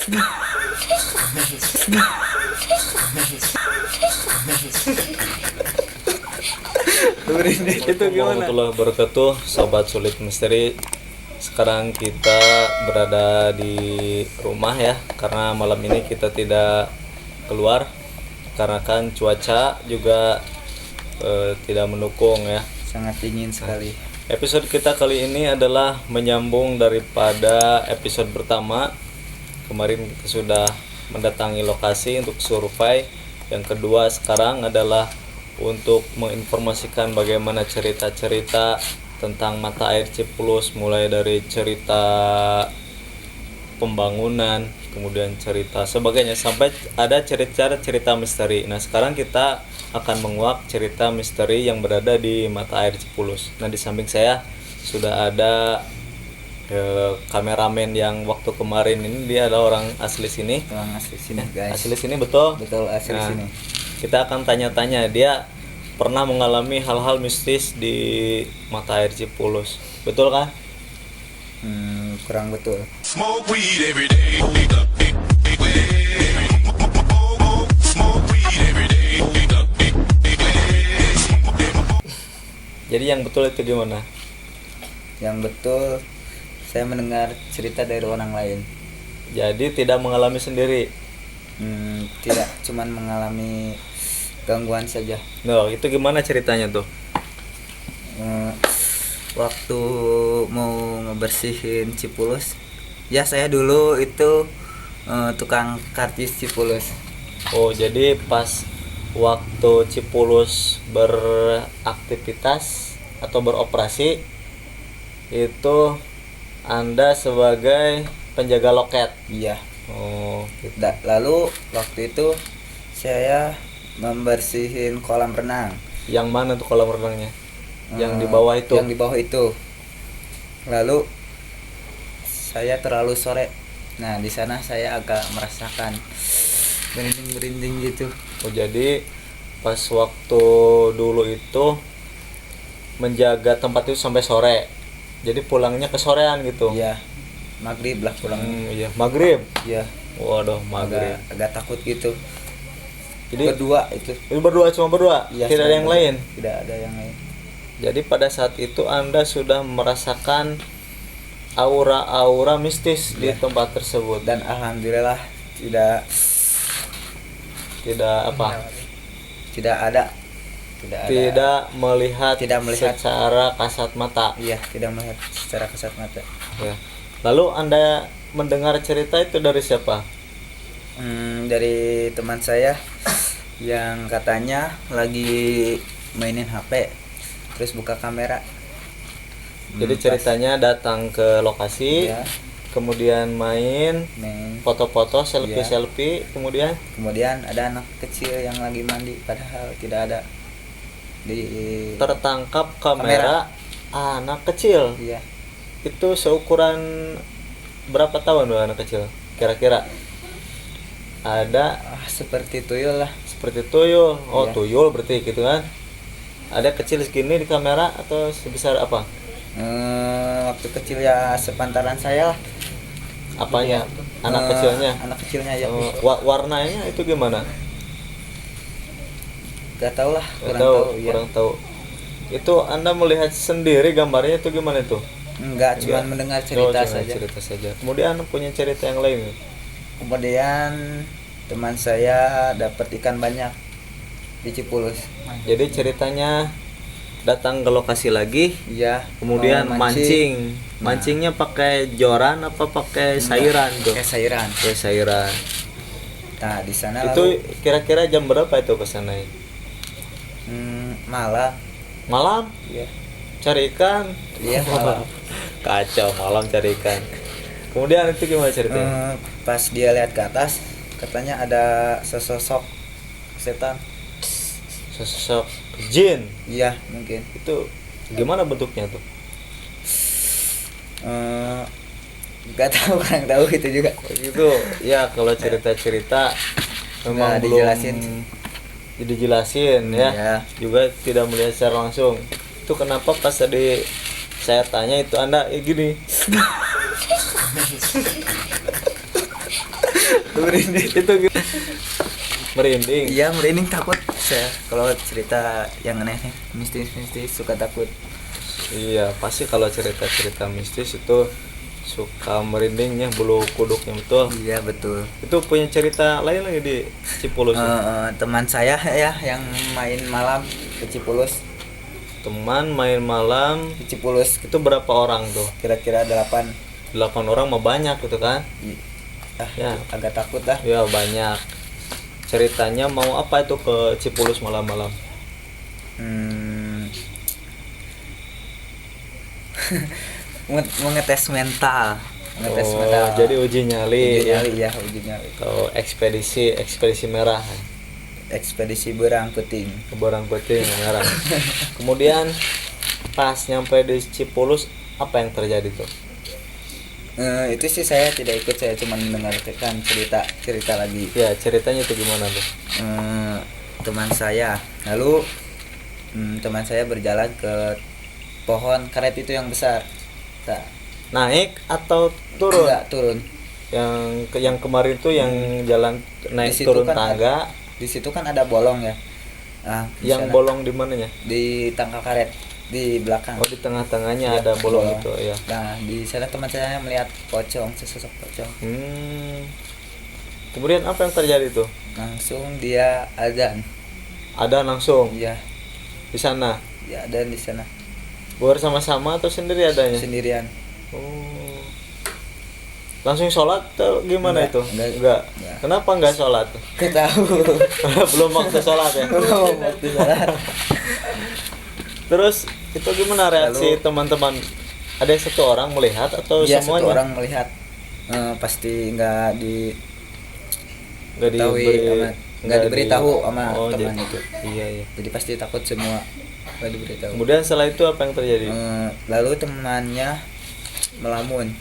Itu gimana? Warahmatullahi wabarakatuh, sobat sulit misteri. Sekarang kita berada di rumah ya, karena malam ini kita tidak keluar karena kan cuaca juga tidak mendukung ya. Sangat dingin sekali. Episode kita kali ini adalah menyambung daripada episode pertama. Kemarin kita sudah mendatangi lokasi untuk survei. Yang kedua sekarang adalah untuk menginformasikan bagaimana cerita-cerita tentang mata air Cipulus, mulai dari cerita pembangunan, kemudian cerita sebagainya, sampai ada cerita misteri. Nah sekarang kita akan menguak cerita misteri yang berada di mata air Cipulus. Nah di samping saya sudah ada kameramen yang waktu kemarin ini, dia adalah orang asli sini. Orang asli sini guys. Asli sini betul? Betul asli sini. Kita akan tanya-tanya dia pernah mengalami hal-hal mistis di mata air Cipulus. Betul kan? Kurang betul. Smoke weed every day. Jadi yang betul itu gimana? Yang betul saya mendengar cerita dari orang lain. Jadi tidak mengalami sendiri? Tidak, cuman mengalami gangguan saja. No, itu gimana ceritanya tuh? Waktu mau ngebersihin Cipulus, ya saya dulu itu tukang karcis Cipulus. Oh, jadi pas waktu Cipulus beraktivitas atau beroperasi itu Anda sebagai penjaga loket? Iya. Oh, gitu. Lalu waktu itu saya membersihin kolam renang. Yang mana tuh kolam renangnya? Yang di bawah itu? Yang di bawah itu. Lalu saya terlalu sore. Nah di sana saya agak merasakan merinding gitu. Oh, jadi pas waktu dulu itu menjaga tempat itu sampai sore. Jadi pulangnya ke sorean gitu? Iya, maghrib lah pulang. Iya, maghrib? Iya. Waduh, maghrib. Agak takut gitu. Jadi berdua itu. Cuma berdua? Iya, tidak ada yang lain? Tidak ada yang lain. Jadi pada saat itu Anda sudah merasakan aura-aura mistis di tempat tersebut? Dan alhamdulillah tidak apa? Tidak melihat melihat secara kasat mata. Iya, tidak melihat secara kasat mata. Ya. Lalu Anda mendengar cerita itu dari siapa? Dari teman saya yang katanya lagi mainin HP terus buka kamera. Jadi ceritanya datang ke lokasi, ya. Kemudian main foto-foto, selfie, kemudian ada anak kecil yang lagi mandi, padahal tidak ada di tertangkap kamera. Anak kecil. Iya. Itu seukuran berapa tahun loh anak kecil? Kira-kira ada seperti tuyul lah. Seperti tuyul. Oh, iya. Tuyul berarti gitu kan. Ada kecil segini di kamera atau sebesar apa? Waktu kecil ya sepantaran saya lah. Apanya? Anak kecilnya? Anak kecilnya ya. Warnanya itu gimana? Gak tahu lah, kurang tahu. Itu Anda melihat sendiri gambarnya itu gimana itu? Enggak, cuma mendengar cerita saja. Kemudian punya cerita yang lain? Kemudian teman saya dapat ikan banyak di Cipulus. Jadi ceritanya datang ke lokasi lagi, iya, kemudian mancing. Mancingnya pakai joran apa pakai sayuran tuh? Pakai sayuran. Nah, di sana itu kira-kira jam berapa itu ke sana? Malam? Iya. Cari ikan? Iya, malam. Kacau, malam cari ikan. Kemudian itu gimana ceritanya? Pas dia lihat ke atas, katanya ada sesosok setan. Sesosok jin? Iya, mungkin. Itu gimana bentuknya tuh? Gak tahu, kurang tahu itu juga. Itu ya kalau cerita-cerita memang belum dijelasin ya. Iya. Juga tidak melihat secara langsung. Itu kenapa pas tadi saya tanya itu Anda gini. Merinding. Itu merinding. Iya, merinding, takut saya kalau cerita yang aneh, mistis suka takut. Iya, pasti kalau cerita-cerita mistis itu suka merindingnya, bulu kuduknya, betul. Iya, betul. Itu punya cerita lain lagi di Cipulus. Teman saya ya yang main malam ke Cipulus. Teman main malam Di Cipulus itu berapa orang tuh? kira-kira 8. 8 orang mah banyak gitu kan? Ya. Agak takut lah. Ya banyak. Ceritanya mau apa itu ke Cipulus malam-malam? Mengetes mental. Jadi uji nyali. Uji nyali ya, uji nyali. Atau ekspedisi merah. Ekspedisi berang puting. Ke Barang Putih merah. Kemudian pas nyampe di Cipulus apa yang terjadi tuh? Itu sih saya tidak ikut, saya cuma mendengarkan cerita lagi. Ya, ceritanya itu gimana tuh? Teman saya lalu teman saya berjalan ke pohon karet itu yang besar. Naik atau turun? Enggak, turun. Yang kemarin tuh yang jalan naik Di situ turun kan tangga. Di situ kan ada bolong ya. Yang sana, bolong di mananya? di tangkal karet di belakang. Oh, di tengah-tengahnya Iya, ada bolong itu ya. Nah, di sana teman saya melihat pocong, sesosok pocong. Kemudian apa yang terjadi tuh? Langsung dia azan. Ada langsung Iya, di sana. ya dan di sana Bersama-sama atau sendiri adanya? sendirian. Oh. Langsung sholat atau gimana Enggak, itu? enggak. Kenapa enggak sholat? Ketahu. Belum waktu sholat ya. Belum waktu salat. Terus itu gimana reaksi Lalu- teman-teman? Ada satu orang melihat atau Iya, semuanya? satu orang melihat. Pasti nggak Nggak diberitahu sama Oh, teman jadi- itu. Iya, iya. Jadi pasti takut semua, nggak diberitahu. Kemudian setelah itu apa yang terjadi? Lalu temannya melamun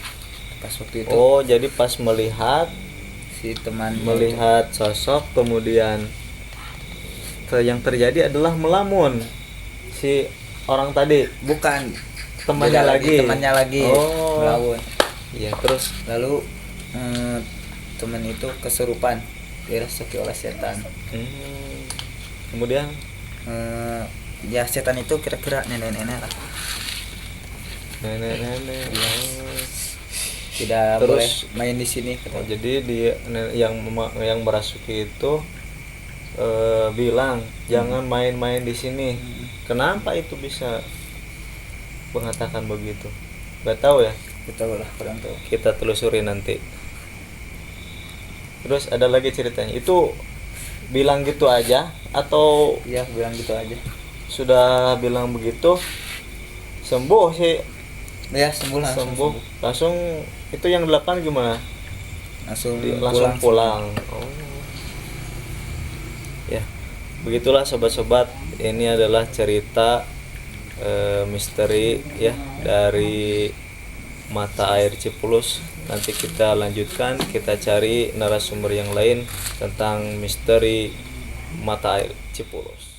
pas waktu itu. Oh, jadi pas melihat Si teman sosok, kemudian yang terjadi adalah melamun si orang tadi, bukan temannya beda lagi. temannya lagi Oh. melamun. Iya, terus Lalu teman itu kesurupan, dirasuki oleh setan. kemudian Ya setan itu kira-kira nenek-nenek lah. nenek-nenek. Tidak Terus- boleh main di sini. Oh, jadi dia yang merasuki itu bilang jangan main-main di sini. Kenapa itu bisa mengatakan begitu? Gak tahu ya. Betul lah, kurang tahu. Kita telusuri nanti. Terus ada lagi ceritanya. Itu bilang gitu aja atau Iya, bilang gitu aja. sudah bilang begitu sembuh sih? Ya, sembuh langsung. Sembuh langsung. Itu yang 8 gimana? Langsung Langsung pulang. Oh. Ya, begitulah sobat-sobat. Ini adalah cerita misteri ya dari mata air Cipulus. Nanti kita lanjutkan, kita cari narasumber yang lain tentang misteri mata air Cipulus.